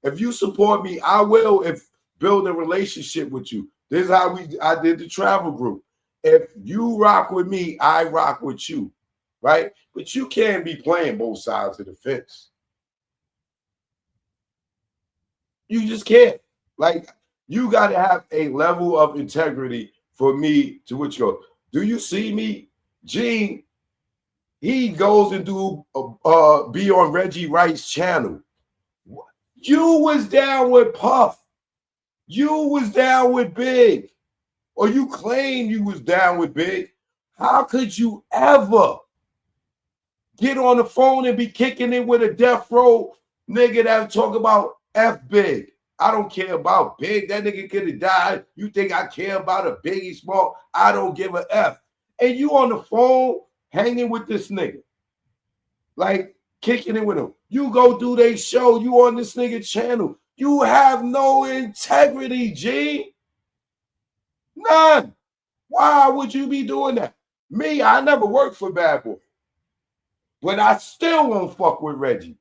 If you support me, I will build a relationship with you. This is how I did the travel group. If you rock with me, I rock with you, right? But you can't be playing both sides of the fence. You just can't. Like, you got to have a level of integrity for me to which go. Do you see me? Gene, he goes and be on Reggie Wright's channel. You was down with Puff. You was down with Big. Or you claim you was down with Big. How could you ever get on the phone and be kicking it with a Deathrow nigga that talk about F Big? I don't care about Big. That nigga could have died. You think I care about a Biggie Small? I don't give a F. And you on the phone hanging with this nigga. Like, kicking it with him. You go do they show. You on this nigga channel. You have no integrity, G. None. Why would you be doing that? Me, I never worked for Bad Boy. But I still won't fuck with Reggie.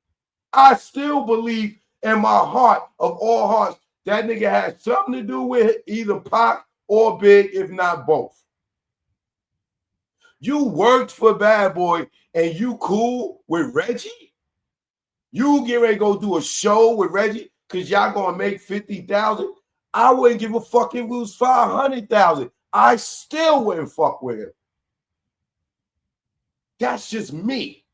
I still believe in my heart of all hearts that nigga had something to do with either Pac or Big, if not both. You worked for Bad Boy and you cool with Reggie? You get ready to go do a show with Reggie because y'all gonna make 50,000? I wouldn't give a fuck if it was 500,000. I still wouldn't fuck with him. That's just me.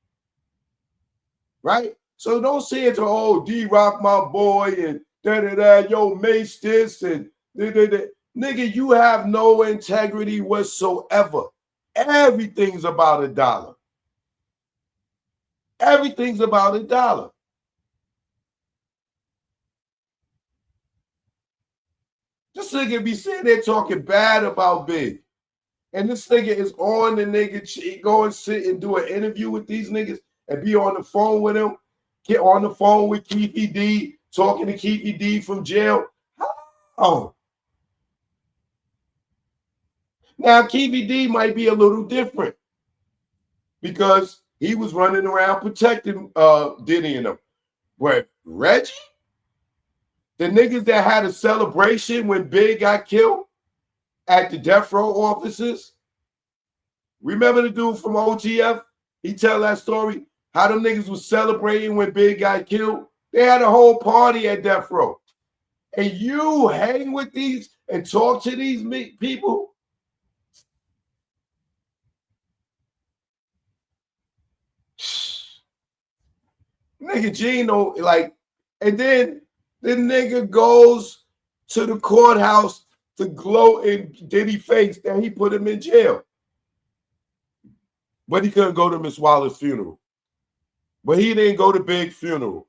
Right? So don't say it to, oh, D-Rock, my boy, and da-da-da, yo, Mace this, and da-da-da. Nigga, you have no integrity whatsoever. Everything's about a dollar. Everything's about a dollar. This nigga be sitting there talking bad about Big. And this nigga is on the nigga, go and sit and do an interview with these niggas and be on the phone with him, get on the phone with Keefy D, talking to Keefy D from jail. How? Now, Keefy D might be a little different because he was running around protecting Diddy and them. But Reggie? The niggas that had a celebration when Big got killed at the Deathrow offices. Remember the dude from OTF? He tell that story, how them niggas was celebrating when Big got killed. They had a whole party at Deathrow. And you hang with these and talk to these people? Nigga Gino, like, and then the nigga goes to the courthouse to gloat in Diddy's face that he put him in jail. But he couldn't go to Miss Wallace's funeral. But he didn't go to Big's funeral.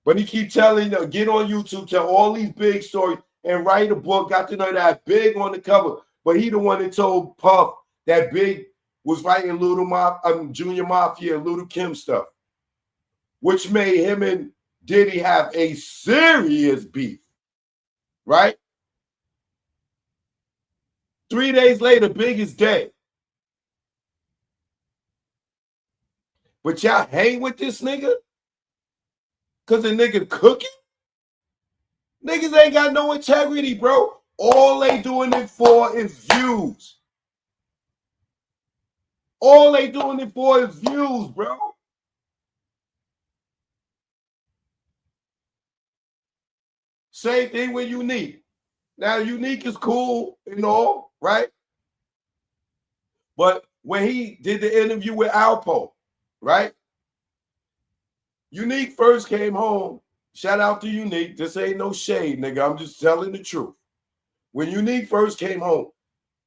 But he keep telling, get on YouTube, tell all these Big stories, and write a book. Got to know that Big on the cover. But he the one that told Puff that Big was writing Junior Mafia and Little Kim stuff, which made him and Diddy have a serious beef, right? 3 days later, Big is dead. But y'all hang with this nigga? Because the nigga cooking? Niggas ain't got no integrity, bro. All they doing it for is views. All they doing it for is views, bro. Same thing with Unique. Now, Unique is cool and all, right? But when he did the interview with Alpo, right? Unique first came home. Shout out to Unique. This ain't no shade, nigga. I'm just telling the truth. When Unique first came home,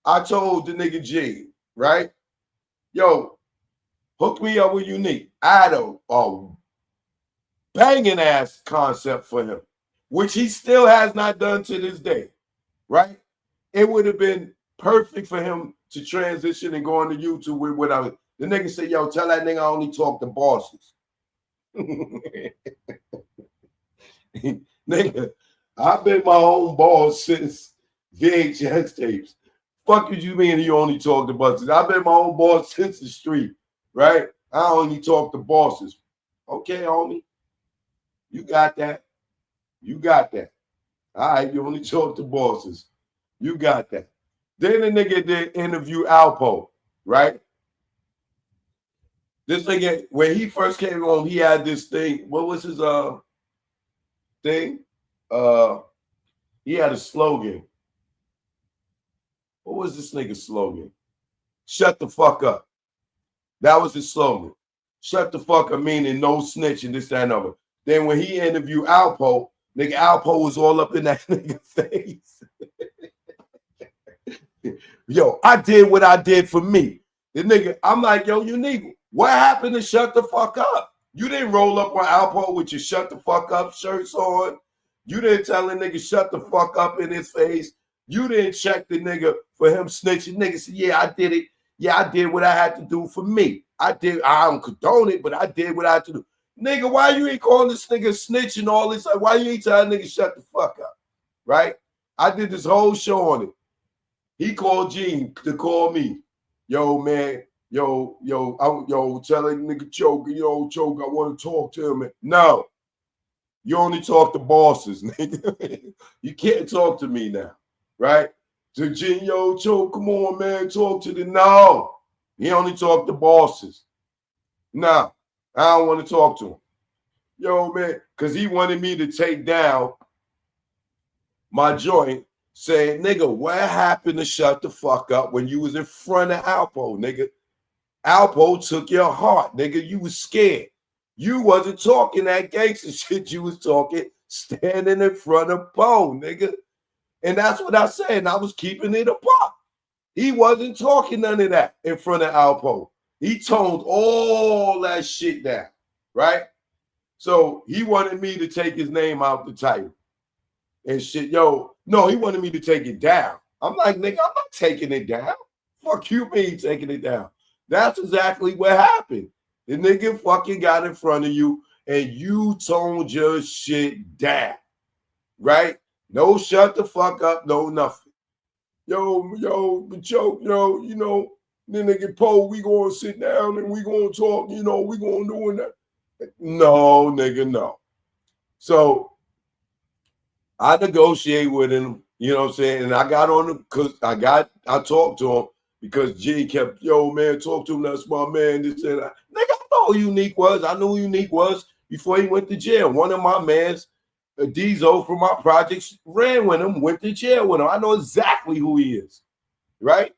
I told the nigga G, right? Yo, hook me up with Unique. I had a banging ass concept for him, which he still has not done to this day, right? It would have been perfect for him to transition and go on to YouTube with whatever. The nigga said, yo, tell that nigga I only talk to bosses. Nigga, I've been my own boss since VHS tapes. Fuck you mean you only talk to bosses? I've been my own boss since the street, right? I only talk to bosses. Okay, homie. You got that. You got that. All right, you only talk to bosses. You got that. Then the nigga did interview Alpo, right? This nigga, when he first came on, he had this thing. What was his thing? He had a slogan. What was this nigga's slogan? Shut the fuck up. That was his slogan. Shut the fuck up, meaning no snitching, this, that, and other. Then when he interviewed Alpo, nigga, Alpo was all up in that nigga face. Yo, I did what I did for me. The nigga, I'm like, yo, Unique, what happened to shut the fuck up? You didn't roll up on Alpo with your shut the fuck up shirts on. You didn't tell the nigga shut the fuck up in his face. You didn't check the nigga for him snitching. Nigga said, yeah, I did it. Yeah, I did what I had to do for me. I don't condone it, but I did what I had to do. Nigga, why you ain't calling this nigga snitching all this? Why you ain't telling nigga shut the fuck up? Right? I did this whole show on it. He called Gene to call me. Yo, man, yo, telling nigga Choke, Choke, I want to talk to him. No, you only talk to bosses, nigga. You can't talk to me now, right? So Gene, yo, Choke, come on, man, talk to the, no. He only talk to bosses. No, I don't want to talk to him. Yo, man, because he wanted me to take down my joint, saying, nigga, what happened to shut the fuck up when you was in front of Alpo, nigga? Alpo took your heart, nigga. You was scared. You wasn't talking that gangster shit. You was talking standing in front of Poe, nigga. And that's what I said. And I was keeping it apart. He wasn't talking none of that in front of Alpo. He toned all that shit down, right? So he wanted me to take his name out the title and shit. Yo, no, he wanted me to take it down. I'm like, nigga, I'm not taking it down. Fuck you, me taking it down. That's exactly what happened. The nigga fucking got in front of you and you toned your shit down, right? No shut the fuck up, no nothing. Yo, then nigga Poe, we gonna sit down and we gonna talk, we gonna do that. No, nigga, no. So I negotiate with him, you know what I'm saying? And I got on him because I talked to him because G kept, yo, man, talk to him, that's my man. This and that. Nigga, I know who Unique was. I knew who Unique was before he went to jail. One of my mans, Diesel from my projects, ran with him, went to jail with him. I know exactly who he is, right?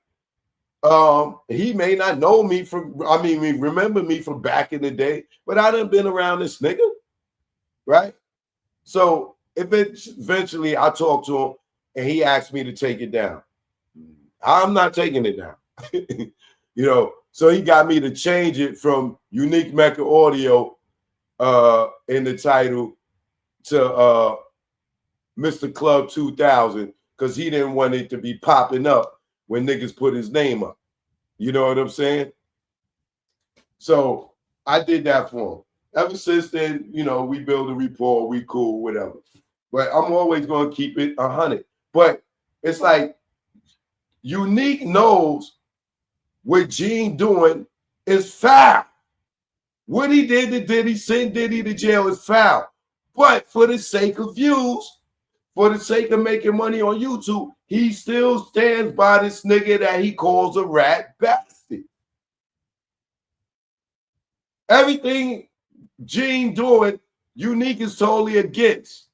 He may not know me remember me from back in the day, but I done been around this nigga, right? So eventually I talked to him and he asked me to take it down. I'm not taking it down. So he got me to change it from Unique Mecca Audio in the title to Mr. Club 2000 because he didn't want it to be popping up when niggas put his name up. You know what I'm saying? So I did that for him. Ever since then, we build a rapport, we cool, whatever. But I'm always going to keep it 100. But it's like Unique knows what Gene doing is foul. What he did to Diddy, send Diddy to jail is foul. But for the sake of views, for the sake of making money on YouTube, he still stands by this nigga that he calls a rat bastard. Everything Gene doing, Unique is totally against.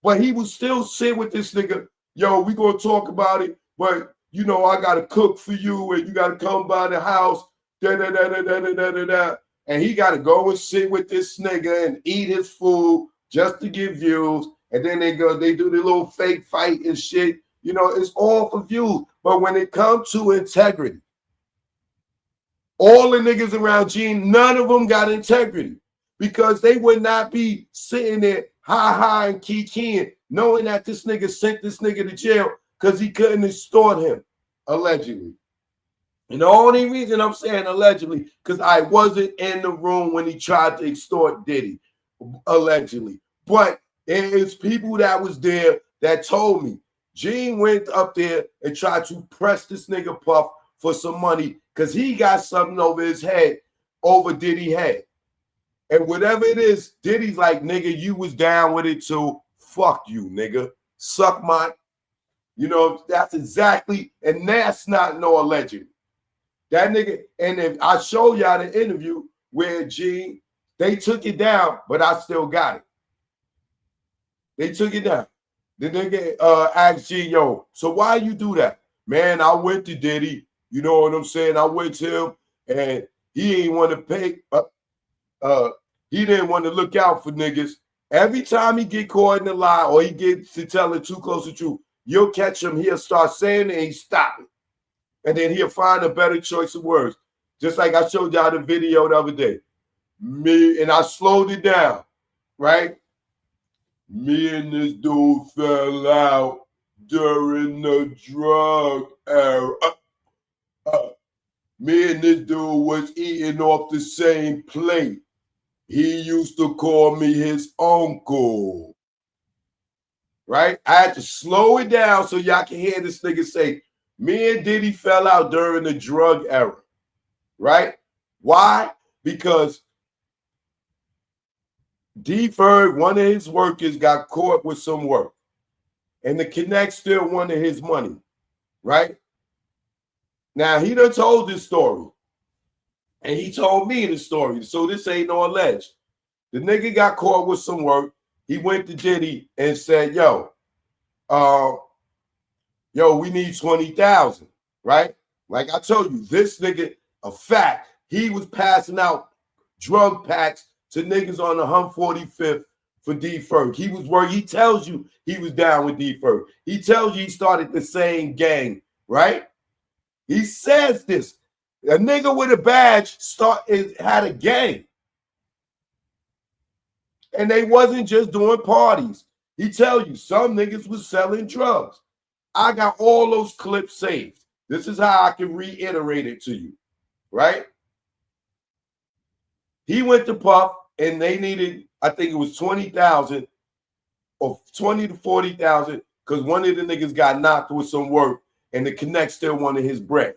But he would still sit with this nigga, yo, we gonna talk about it, but I gotta cook for you and you gotta come by the house, da-da-da-da-da-da-da-da. And he gotta go and sit with this nigga and eat his food just to get views. And then they do the little fake fight and shit. It's all for views. But when it comes to integrity, all the niggas around Gene, none of them got integrity because they would not be sitting there ha and keying, knowing that this nigga sent this nigga to jail because he couldn't extort him, allegedly. And the only reason I'm saying allegedly, because I wasn't in the room when he tried to extort Diddy, allegedly. But it's people that was there that told me Gene went up there and tried to press this nigga Puff for some money because he got something over his head, over Diddy's head. And whatever it is, Diddy's like, nigga, you was down with it too. fuck you, nigga. Suck my, you know, that's exactly, and that's not no alleged. That nigga, and if I show y'all the interview where Gene, they took it down, but I still got it. They took it down. The nigga asked Gene, yo, so why you do that? Man, I went to Diddy, you know what I'm saying? I went to him, and he ain't want to pay, he didn't want to look out for niggas. Every time he get caught in a lie or he gets to telling too close to truth, you'll catch him, he'll start saying it and he stop it. And then he'll find a better choice of words. Just like I showed y'all the video the other day. Me, and I slowed it down, right? Me and this dude fell out during the drug era. Me and this dude was eating off the same plate. He used to call me his uncle. Right? I had to slow it down so y'all can hear this nigga say, me and Diddy fell out during the drug era. Right? Why? Because D-Ferg, one of his workers, got caught with some work. And the Connect still wanted his money. Right? Now, he done told this story. And he told me the story. So this ain't no alleged. The nigga got caught with some work. He went to Diddy and said, yo, we need 20,000, right? Like I told you, this nigga, a fact, he was passing out drug packs to niggas on the 145th for D-Ferg. He was working. He tells you he was down with D-Ferg. He tells you he started the same gang, right? He says this. A nigga with a badge had a gang. And they wasn't just doing parties. He tell you some niggas was selling drugs. I got all those clips saved. This is how I can reiterate it to you, right? He went to Puff and they needed, I think it was 20,000 or 20 to 40,000 because one of the niggas got knocked with some work and the Connect still wanted his bread,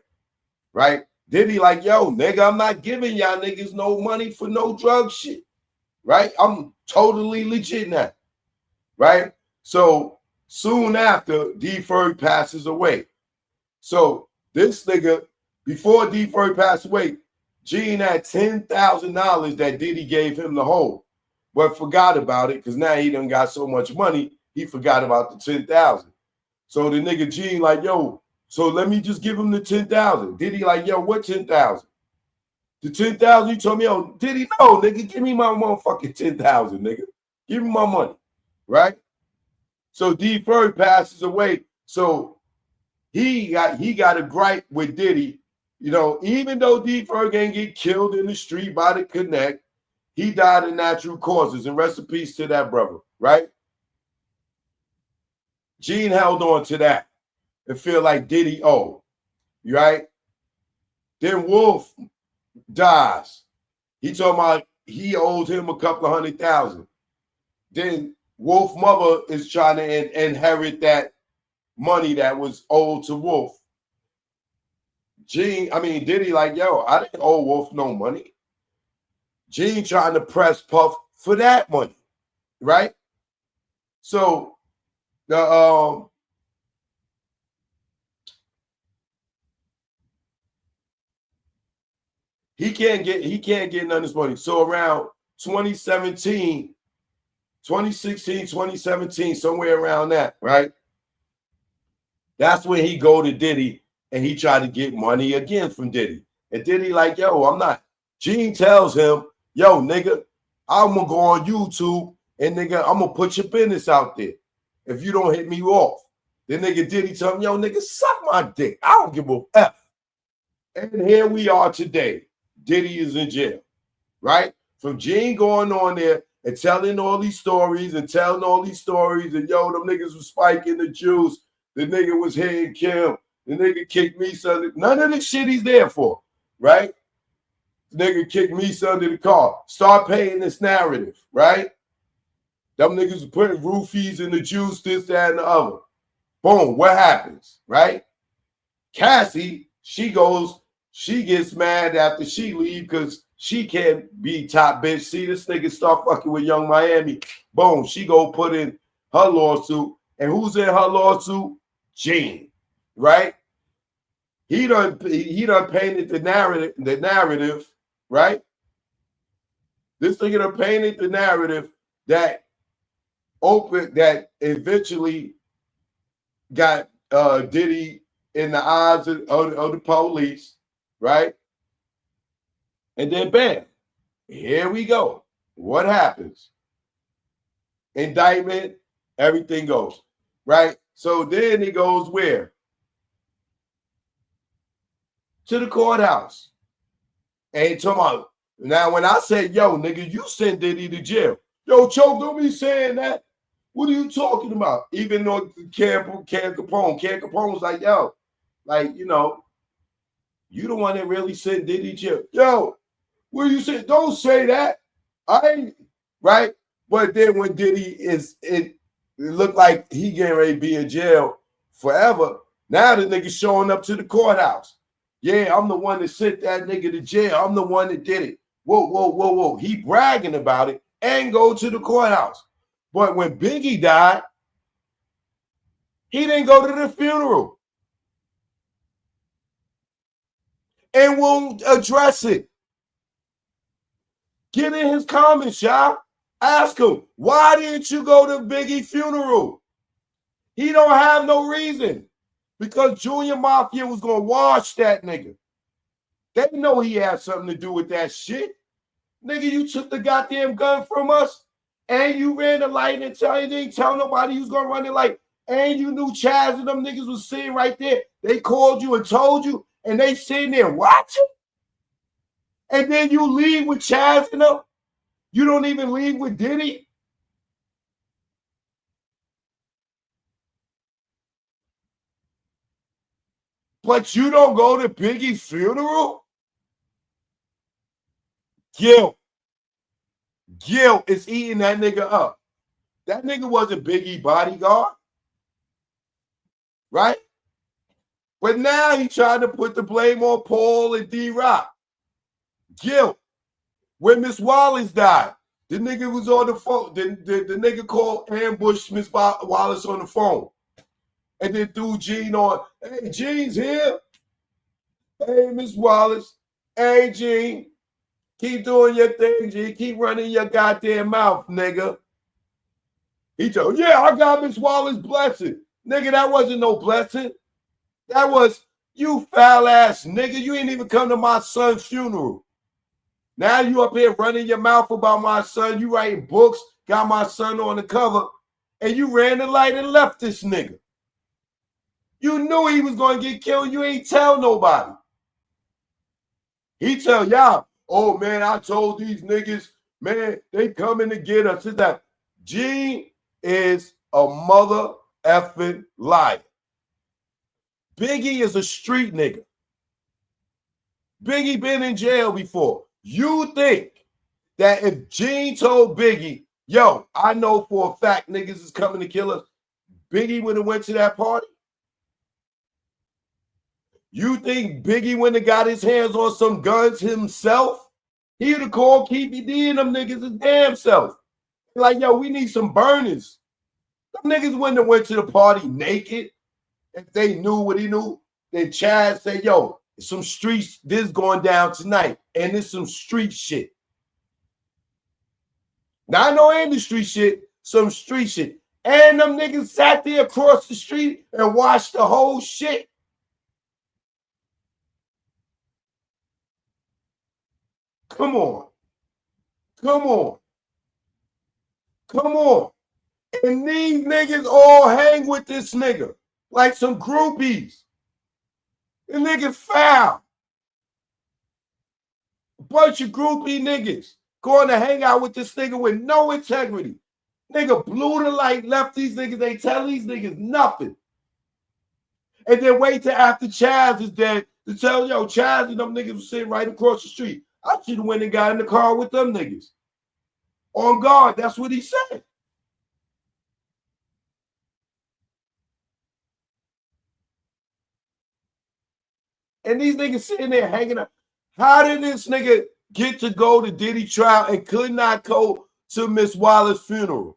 right? Diddy like, yo, nigga, I'm not giving y'all niggas no money for no drug shit, right? I'm totally legit now, right? So soon after, D-Ferg passes away. So this nigga, before D-Ferg passed away, Gene had $10,000 that Diddy gave him to hold, but forgot about it because now he done got so much money, he forgot about the 10,000. So the nigga Gene like, yo, so let me just give him the 10,000. Diddy like, yo, what 10,000? The 10,000 you told me, oh, Diddy, no, nigga, give me my motherfucking 10,000, nigga. Give me my money, right? So D-Ferg passes away. So he got a gripe with Diddy. You know, even though D-Ferg ain't get killed in the street by the Connect, he died of natural causes. And rest in peace to that brother, right? Gene held on to that and feel like Diddy owed, right? Then Wolf dies. He told me he owed him a couple of 100,000. Then Wolf mother is trying to inherit that money that was owed to Wolf. Diddy like, yo, I didn't owe Wolf no money. Gene trying to press Puff for that money, right? So the he can't get none of this money. So around 2016, 2017, somewhere around that, right? That's when he go to Diddy and he tried to get money again from Diddy. And Diddy like, yo, I'm not. Gene tells him, yo, nigga, I'm going to go on YouTube and nigga, I'm going to put your business out there if you don't hit me off. Then nigga Diddy tell him, yo, nigga, suck my dick. I don't give a F. And here we are today. Diddy is in jail, right? From Gene going on there and telling all these stories and telling all these stories and yo, them niggas was spiking the juice. The nigga was hitting Kim. The nigga kicked me under. None of the shit he's there for, right? The nigga kicked me under the car. Start paying this narrative, right? Them niggas putting roofies in the juice, this, that, and the other. Boom, what happens, right? Cassie, she gets mad after she leave because she can't be top bitch. See, this nigga start fucking with Young Miami. Boom, she go put in her lawsuit. And who's in her lawsuit? Gene, right? He done painted the narrative, right? This nigga done painted the narrative that eventually got Diddy in the eyes of the police, right? And then bam, here we go. What happens? Indictment, everything goes, right? So then he goes where? To the courthouse. And he talking about, now when I say, yo, nigga, you sent Diddy to jail. Yo, Choke, don't be saying that. What are you talking about? Even though Ken Capone's like, yo, like, you know, you the one that really sent Diddy to jail. Yo, what you say? Don't say that. I ain't, right? But then when Diddy it looked like he getting ready to be in jail forever. Now the nigga showing up to the courthouse. Yeah, I'm the one that sent that nigga to jail. I'm the one that did it. Whoa, whoa, whoa, whoa. He bragging about it and go to the courthouse. But when Biggie died, he didn't go to the funeral and won't address it. Get in his comments, y'all. Ask him, why didn't you go to Biggie's funeral? He don't have no reason. Because Junior Mafia was going to wash that nigga. They know he had something to do with that shit. Nigga, you took the goddamn gun from us and you ran the light and didn't tell nobody you was going to run the light. And you knew Chaz and them niggas was sitting right there. They called you and told you and they sitting there watching. And then you leave with Chaz and them. You don't even leave with Diddy. But you don't go to Biggie's funeral? Guilt is eating that nigga up. That nigga wasn't Biggie bodyguard. Right? But now he trying to put the blame on Paul and D-Rock. Guilt. When Miss Wallace died, the nigga was on the phone. The nigga called, ambushed Miss Wallace on the phone. And then threw Gene on. Hey, Gene's here. Hey, Miss Wallace. Hey, Gene. Keep doing your thing, Gene. Keep running your goddamn mouth, nigga. He told, yeah, I got Miss Wallace blessing. Nigga, that wasn't no blessing. That was, you foul ass nigga. You ain't even come to my son's funeral. Now you up here running your mouth about my son. You writing books, got my son on the cover, and you ran the light and left this nigga. You knew he was going to get killed. You ain't tell nobody. He tell y'all, oh, man, I told these niggas, man, they coming to get us. It's that Gene is a mother effing liar. Biggie is a street nigga. Biggie been in jail before. You think that if Gene told Biggie, yo, I know for a fact niggas is coming to kill us, Biggie would have went to that party? You think Biggie wouldn't have got his hands on some guns himself? He would have called Keefy D and them niggas his damn self. Like, yo, we need some burners. Them niggas wouldn't have went to the party naked if they knew what he knew. Then Chad said, yo, some street, this going down tonight. And it's some street shit. Not no industry shit, some street shit. And them niggas sat there across the street and watched the whole shit. Come on. Come on. Come on. And these niggas all hang with this nigga like some groupies. The niggas foul. A bunch of groupie niggas going to hang out with this nigga with no integrity. Nigga blew the light, left these niggas. They tell these niggas nothing. And then wait till after Chaz is dead to tell, yo, Chaz and them niggas was sitting right across the street. I should have went and got in the car with them niggas. On guard, that's what he said. And these niggas sitting there hanging out. How did this nigga get to go to Diddy trial and could not go to Miss Wallace's funeral?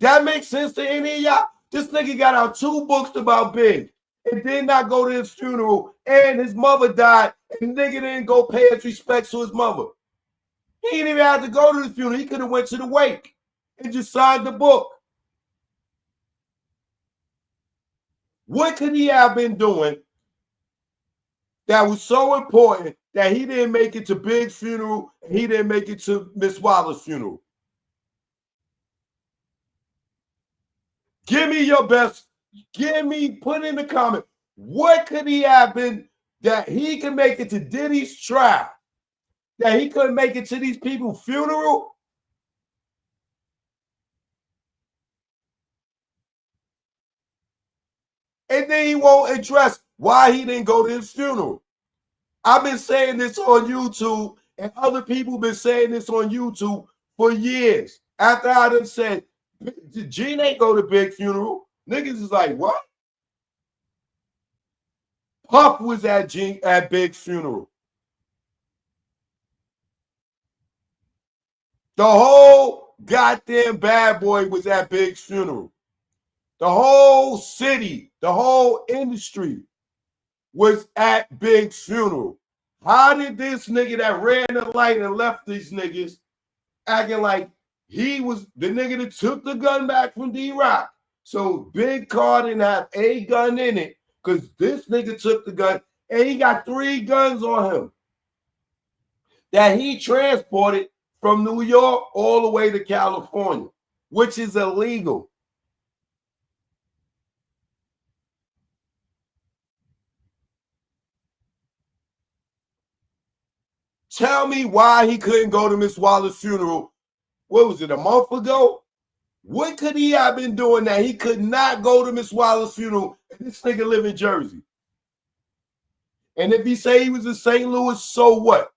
That makes sense to any of y'all? This nigga got out 2 books about Big and did not go to his funeral, and his mother died, and nigga didn't go pay his respects to his mother. He didn't even have to go to the funeral. He could have went to the wake and just signed the book. What could he have been doing that was so important that he didn't make it to Big's funeral and he didn't make it to Miss Wallace's funeral? Give me your best. Put in the comment. What could he have been that he could make it to Diddy's trial, that he couldn't make it to these people's funeral? And then he won't address why he didn't go to his funeral. I've been saying this on YouTube, and other people been saying this on YouTube for years. After I done said, Gene ain't go to Big funeral. Niggas is like, what? Puff was at Big's funeral. The whole goddamn Bad Boy was at Big's funeral. The whole city, the whole industry was at Big's funeral. How did this nigga that ran the light and left these niggas acting like he was the nigga that took the gun back from D-Rock? So Big car didn't have a gun in it because this nigga took the gun and he got 3 guns on him that he transported from New York all the way to California, which is illegal. Tell me why he couldn't go to Miss Wallace's funeral. What was it, a month ago? What could he have been doing that he could not go to Miss Wallace's funeral? This nigga live in Jersey. And if he say he was in St. Louis, so what?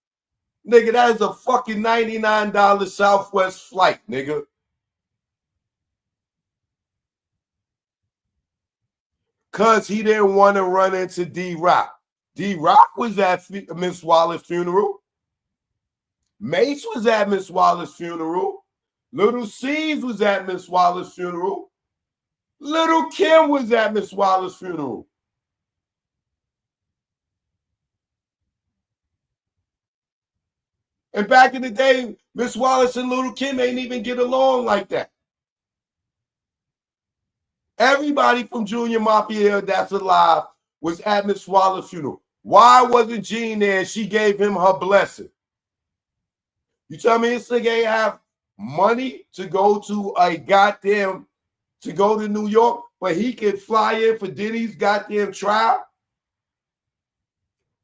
Nigga, that is a fucking $99 Southwest flight, nigga. Because he didn't want to run into D-Rock. D-Rock was at Miss Wallace's funeral. Mace was at Miss Wallace's funeral. Little C's was at Miss Wallace's funeral. Little Kim was at Miss Wallace's funeral. And back in the day, Miss Wallace and Little Kim ain't even get along like that. Everybody from Junior Mafia that's alive was at Miss Wallace's funeral. Why wasn't Jean there? She gave him her blessing. You tell me this nigga ain't have money to go to New York, but he can fly in for Diddy's goddamn trial?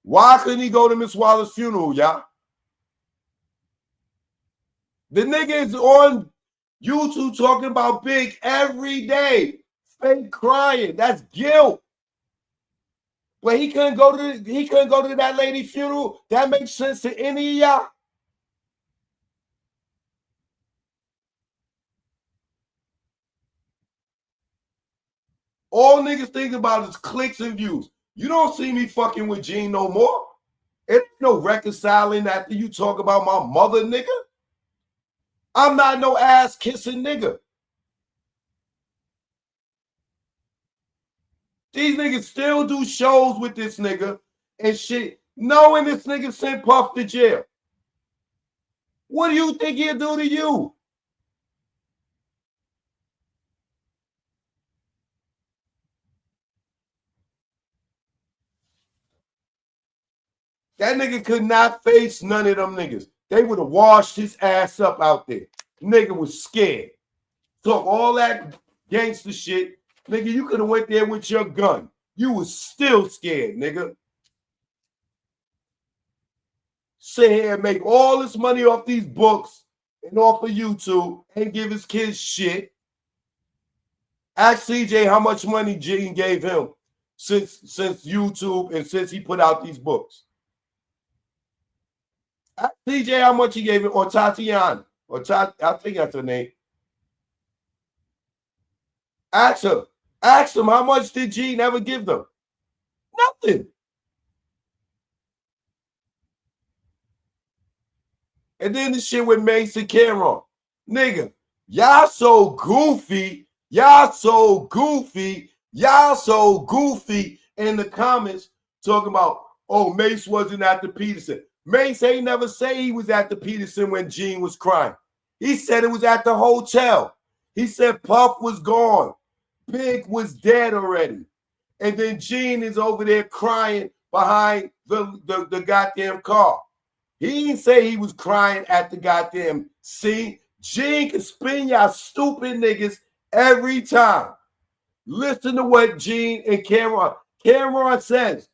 Why couldn't he go to Miss Wallace's funeral, y'all? The nigga is on YouTube talking about Big every day, fake crying. That's guilt. But he couldn't go to that lady's funeral. That makes sense to any of y'all? All niggas think about is clicks and views. You don't see me fucking with Gene no more. It ain't no reconciling after you talk about my mother, nigga. I'm not no ass kissing nigga. These niggas still do shows with this nigga and shit, knowing this nigga sent Puff to jail. What do you think he'll do to you? That nigga could not face none of them niggas. They would have washed his ass up out there. Nigga was scared. Talk all that gangster shit. Nigga, you could have went there with your gun. You was still scared, nigga. Sit here and make all this money off these books and off of YouTube and give his kids shit. Ask CJ how much money Gene gave him since YouTube and since he put out these books. Ask CJ how much he gave him, or Tatiana, I think that's her name. Ask her. Ask them how much did Gene ever give them? Nothing. And then the shit with Mace and Cameron. Nigga, Y'all so goofy. Y'all so goofy. Y'all so goofy in the comments talking about, oh, Mace wasn't at the Peterson. Mace ain't never say he was at the Peterson when Gene was crying. He said it was at the hotel. He said Puff was gone. Big was dead already. And then Gene is over there crying behind the goddamn car. He didn't say he was crying at the goddamn scene. Gene can spin y'all stupid niggas every time. Listen to what Gene and Cameron says.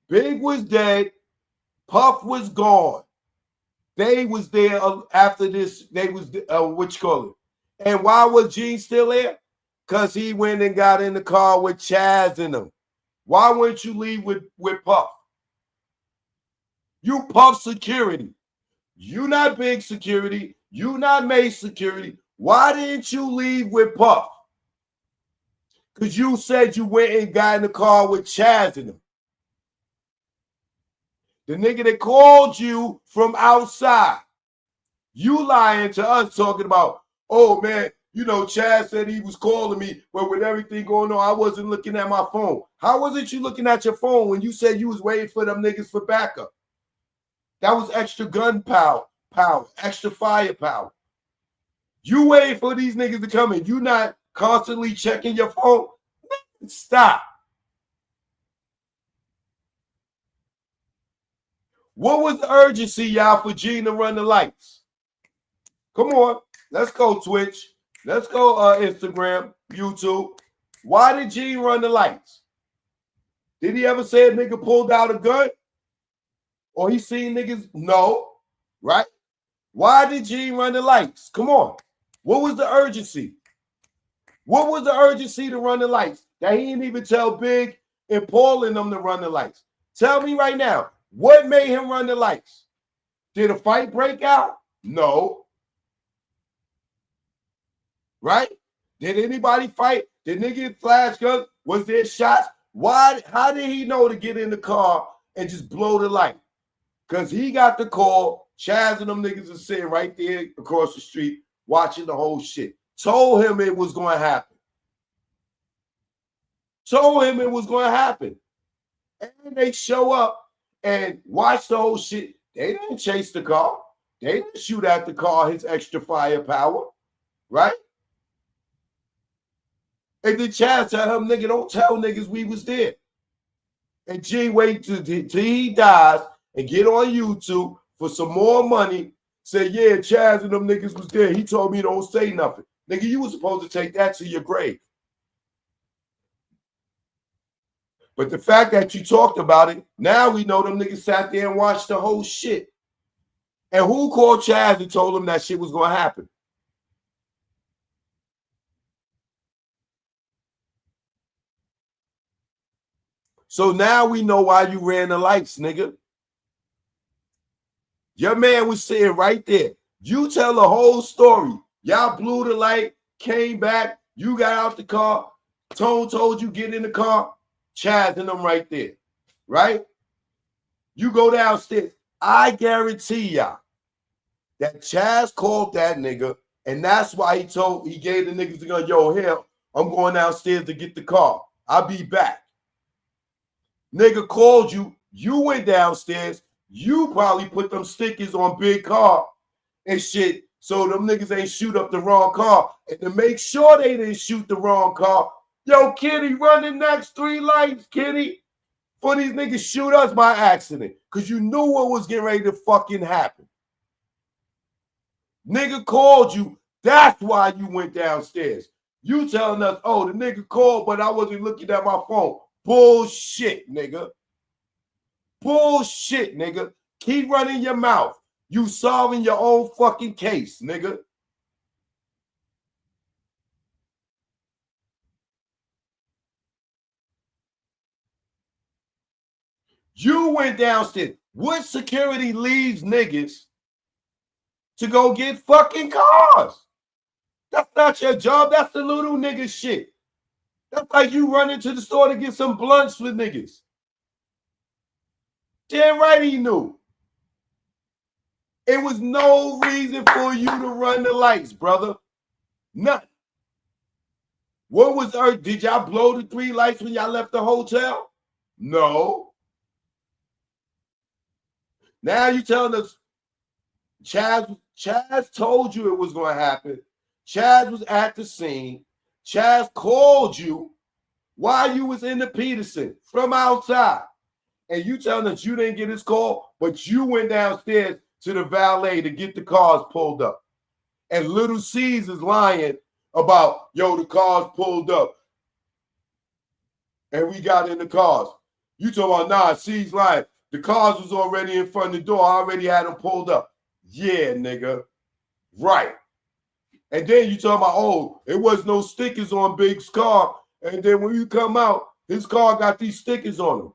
Big was dead. Puff was gone. They was there after this. They was, what you call it? And why was Gene still there? Because he went and got in the car with Chaz and them. Why wouldn't you leave with Puff? You Puff security. You not Big security. You not Mace security. Why didn't you leave with Puff? Because you said you went and got in the car with Chaz and them. The nigga that called you from outside. You lying to us talking about, oh, man, you know, Chaz said he was calling me, but with everything going on, I wasn't looking at my phone. How wasn't you looking at your phone when you said you was waiting for them niggas for backup? That was extra gun power, extra firepower. You waiting for these niggas to come in. You not constantly checking your phone? Stop. What was the urgency, y'all, for Gene to run the lights? Come on. Let's go, Twitch. Let's go, Instagram, YouTube. Why did Gene run the lights? Did he ever say a nigga pulled out a gun? Or he seen niggas? No. Right? Why did Gene run the lights? Come on. What was the urgency? What was the urgency to run the lights? That he didn't even tell Big and Paul and them to run the lights. Tell me right now, what made him run the lights? Did a fight break out? No. Right? Did anybody fight? Did nigga flash guns? Was there shots? Why? How did he know to get in the car and just blow the light? Because he got the call. Chaz and them niggas are sitting right there across the street watching the whole shit. Told him it was going to happen. Told him it was going to happen. And they show up and watch the whole shit. They didn't chase the car. They didn't shoot at the car, his extra firepower. Right? And then Chaz tell him, nigga, don't tell niggas we was there. And G wait till he dies and get on YouTube for some more money. Say, yeah, Chaz and them niggas was there. He told me don't say nothing. Nigga, you was supposed to take that to your grave. But the fact that you talked about it, now we know them niggas sat there and watched the whole shit. And who called Chaz and told him that shit was going to happen? So now we know why you ran the lights, nigga. Your man was sitting right there. You tell the whole story. Y'all blew the light, came back, you got out the car. Tone told you get in the car. Chaz and them right there, right? You go downstairs. I guarantee y'all that Chaz called that nigga, and that's why he gave the niggas the gun, yo, hell, I'm going downstairs to get the car. I'll be back. Nigga called you. You went downstairs. You probably put them stickers on Big Car and shit so them niggas ain't shoot up the wrong car. And to make sure they didn't shoot the wrong car, yo, Kitty, run the next 3 lights, Kitty, for these niggas shoot us by accident. Because you knew what was getting ready to fucking happen. Nigga called you. That's why you went downstairs. You telling us, oh, the nigga called, but I wasn't looking at my phone. Bullshit, nigga. Bullshit, nigga. Keep running your mouth. You solving your own fucking case, nigga. You went downstairs. What security leaves niggas to go get fucking cars? That's not your job. That's the little nigga shit. That's like you running to the store to get some blunts for niggas. Damn right he knew. It was no reason for you to run the lights, brother. Nothing. What was Earth? Did y'all blow the 3 lights when y'all left the hotel? No. Now you telling us Chaz told you it was going to happen. Chaz was at the scene. Chaz called you while you was in the Peterson from outside. And you telling us you didn't get his call, but you went downstairs to the valet to get the cars pulled up. And Little C's is lying about, yo, the cars pulled up. And we got in the cars. You talking about, nah, C's lying. The cars was already in front of the door. I already had them pulled up. Yeah, nigga. Right. And then you talking about, oh, it was no stickers on Big's car. And then when you come out, his car got these stickers on them.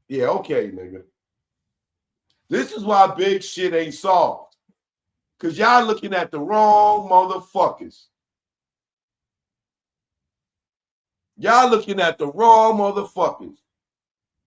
Yeah, okay, nigga. This is why big shit ain't solved. Because y'all looking at the wrong motherfuckers. Y'all looking at the wrong motherfuckers.